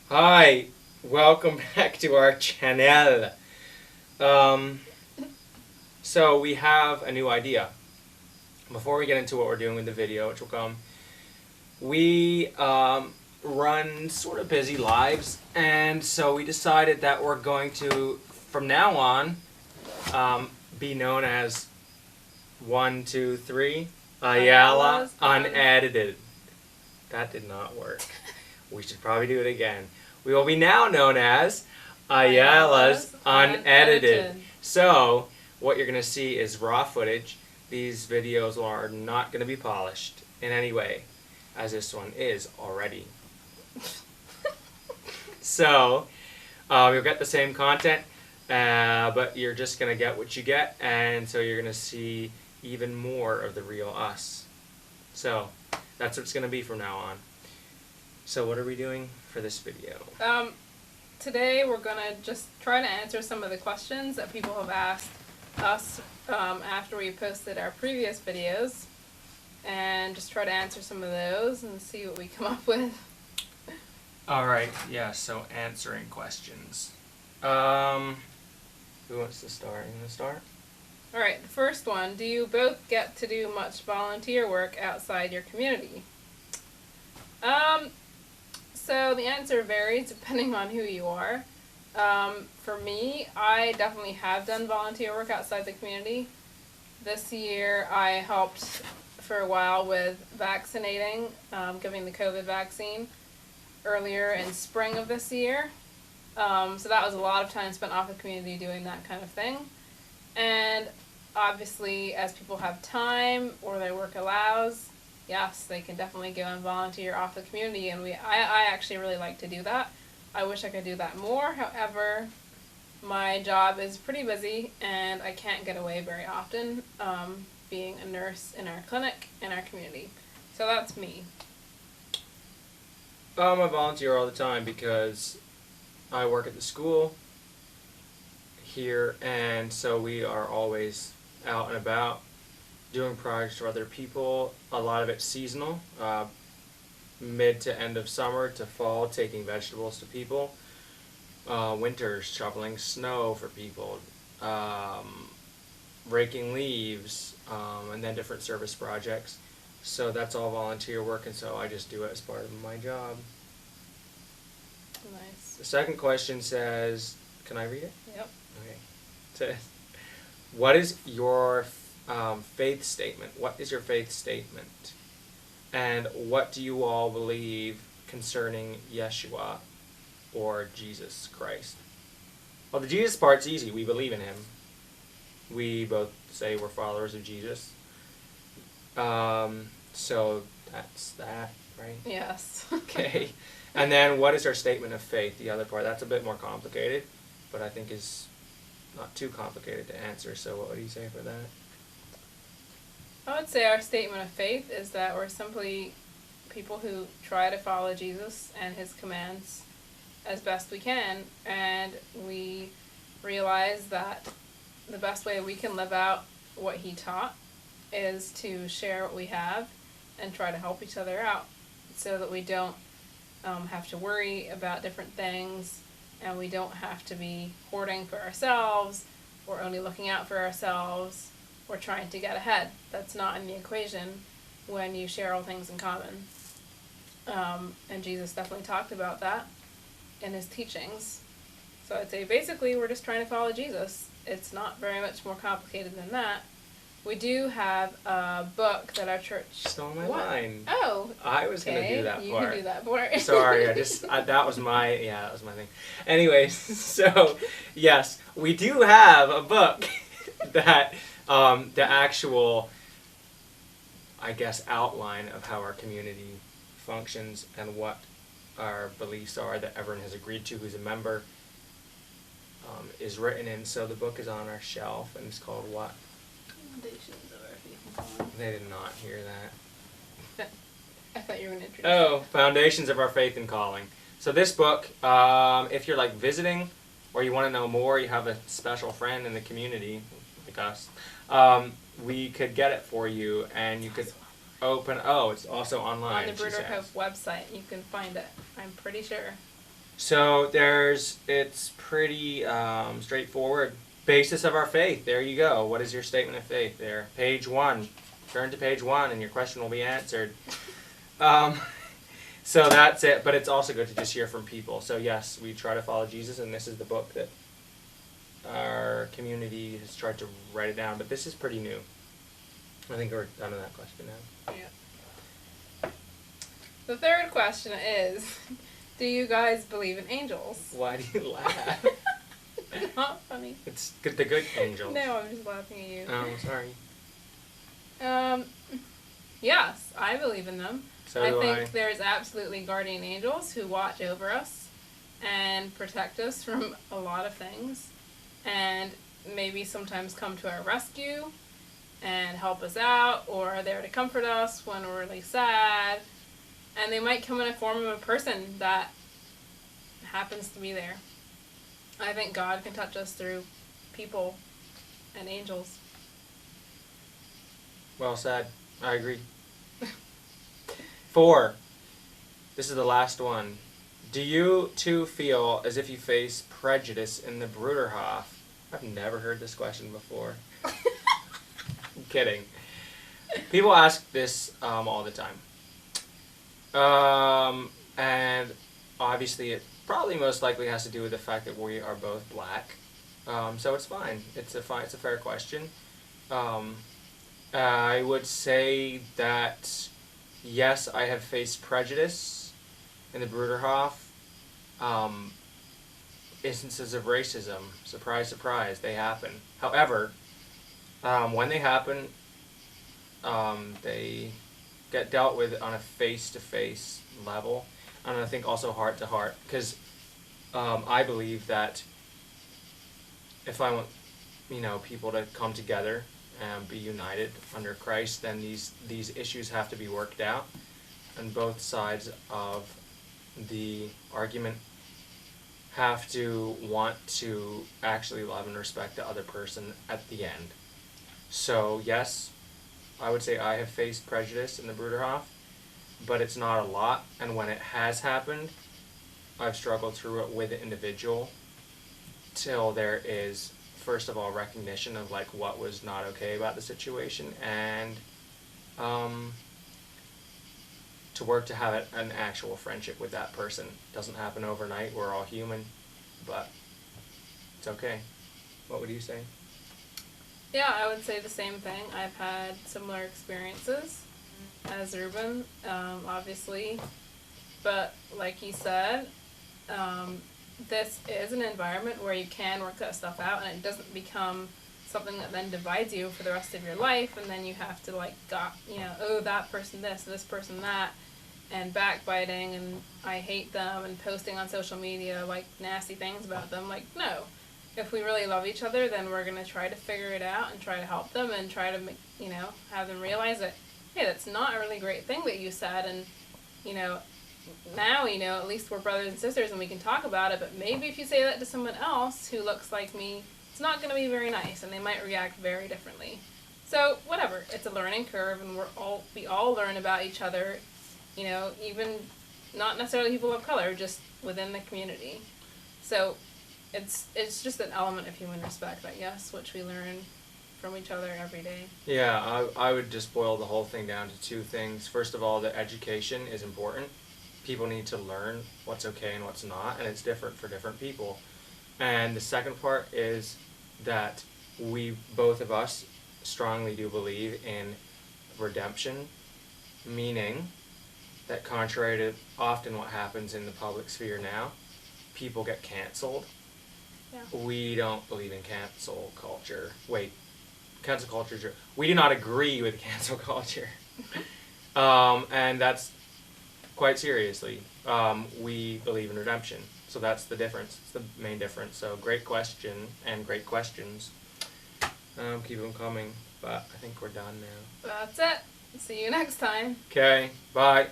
Hi, welcome back to our channel. So we have a new idea. Before we get into what we're doing with the video, which will come, we run sort of busy lives, and so we decided that we're going to, from now on, be known as 1, 2, 3 Ayala Unedited. That did not work. We should probably do it again. We will be now known as Ayala's Unedited. So, what you're going to see is raw footage. These videos are not going to be polished in any way, as this one is already. So, you'll get the same content, but you're just going to get what you get, and so you're going to see even more of the real us. So, that's what it's going to be from now on. So what are we doing for this video? Today we're going to just try to answer some of the questions that people have asked us after we posted our previous videos, and just try to answer some of those and see what we come up with. Alright, yeah, so answering questions. Who wants to start? You want to start? Alright, the first one, do you both get to do much volunteer work outside your community? So the answer varies depending on who you are. For me, I definitely have done volunteer work outside the community. This year I helped for a while with vaccinating, giving the COVID vaccine earlier in spring of this year. So that was a lot of time spent off the community doing that kind of thing. And obviously, as people have time or their work allows, yes, they can definitely go and volunteer off the community, and I actually really like to do that. I wish I could do that more. However, my job is pretty busy, and I can't get away very often, being a nurse in our clinic in our community. So that's me. I volunteer all the time because I work at the school here, and so we are always out and about doing projects for other people. A lot of it's seasonal, mid to end of summer to fall, taking vegetables to people. Winters, shoveling snow for people, raking leaves, and then different service projects. So that's all volunteer work, and so I just do it as part of my job. Nice. The second question says, can I read it? Yep. Okay. It says, what is your faith statement? What is your faith statement? And what do you all believe concerning Yeshua or Jesus Christ? Well, the Jesus part's easy. We believe in him. We both say we're followers of Jesus. So that's that, right? Yes. Okay. And then what is our statement of faith? The other part, that's a bit more complicated, but I think is not too complicated to answer. So what would you say for that? I would say our statement of faith is that we're simply people who try to follow Jesus and his commands as best we can, and we realize that the best way we can live out what he taught is to share what we have and try to help each other out so that we don't have to worry about different things, and we don't have to be hoarding for ourselves or only looking out for ourselves or trying to get ahead. That's not in the equation when you share all things in common. And Jesus definitely talked about that in his teachings. So I'd say basically we're just trying to follow Jesus. It's not very much more complicated than that. We do have a book that our church... Stole my line. Oh, I was going to do that you part. can do that part. Sorry, that was my thing. Anyways, so, yes, we do have a book that, the actual, I guess, outline of how our community functions and what our beliefs are that everyone has agreed to who's a member, is written in. So the book is on our shelf, and it's called what? Foundations of our faith and calling. They did not hear that. I thought you were going to introduce Oh, Foundations of Our Faith and Calling. So this book, if you're like visiting or you want to know more, you have a special friend in the community, like us, we could get it for you, and you could open... Oh, it's also online. On the Bruder Hope website. You can find it, I'm pretty sure. So it's pretty straightforward. Basis of our faith. There you go. What is your statement of faith there? Page 1. Turn to page 1 and your question will be answered. So that's it. But it's also good to just hear from people. So yes, we try to follow Jesus, and this is the book that our community has tried to write it down. But this is pretty new. I think we're done with that question now. Yeah. The third question is, do you guys believe in angels? Why do you laugh? Not funny. It's the good angels. No, I'm just laughing at you. Oh, sorry. Yes, I believe in them. So I do think there's absolutely guardian angels who watch over us and protect us from a lot of things, and maybe sometimes come to our rescue and help us out, or are there to comfort us when we're really sad. And they might come in a form of a person that happens to be there. I think God can touch us through people and angels. Well said. I agree. 4. This is the last one. Do you two feel as if you face prejudice in the Bruderhof? I've never heard this question before. I'm kidding. People ask this all the time. And obviously it probably most likely has to do with the fact that we are both black. So it's fine. It's a fair question. I would say that yes, I have faced prejudice in the Bruderhof. Instances of racism, surprise, surprise, they happen. However, when they happen, they get dealt with on a face-to-face level, and I think also heart-to-heart, because I believe that if I want, people to come together and be united under Christ, then these issues have to be worked out, and both sides of the argument have to want to actually love and respect the other person at the end. So yes, I would say I have faced prejudice in the Bruderhof, but it's not a lot, and when it has happened, I've struggled through it with the individual till there is, first of all, recognition of like what was not okay about the situation, and to work to have an actual friendship with that person. Doesn't happen overnight. We're all human, but it's okay. What would you say? Yeah, I would say the same thing. I've had similar experiences as Ruben, obviously. But like he said, this is an environment where you can work that stuff out, and it doesn't become something that then divides you for the rest of your life, and then you have to oh, that person this person that, and backbiting, and I hate them, and posting on social media like nasty things about them. Like, no. If we really love each other, then we're going to try to figure it out and try to help them and try to make, have them realize that, hey, that's not a really great thing that you said, and now at least we're brothers and sisters and we can talk about it. But maybe if you say that to someone else who looks like me, it's not going to be very nice, and they might react very differently. So whatever, it's a learning curve, and we all learn about each other, even not necessarily people of color, just within the community. So it's just an element of human respect, I guess, which we learn from each other every day. Yeah, I would just boil the whole thing down to 2 things. First of all, the education is important. People need to learn what's okay and what's not, and it's different for different people. And the second part is that we, both of us, strongly do believe in redemption, meaning that contrary to often what happens in the public sphere now, people get canceled. Yeah. We don't believe in cancel culture. Cancel culture. We do not agree with cancel culture. And that's quite seriously. We believe in redemption. So that's the difference. It's the main difference. So great question and great questions. Keep them coming. But I think we're done now. That's it. See you next time. Okay. Bye.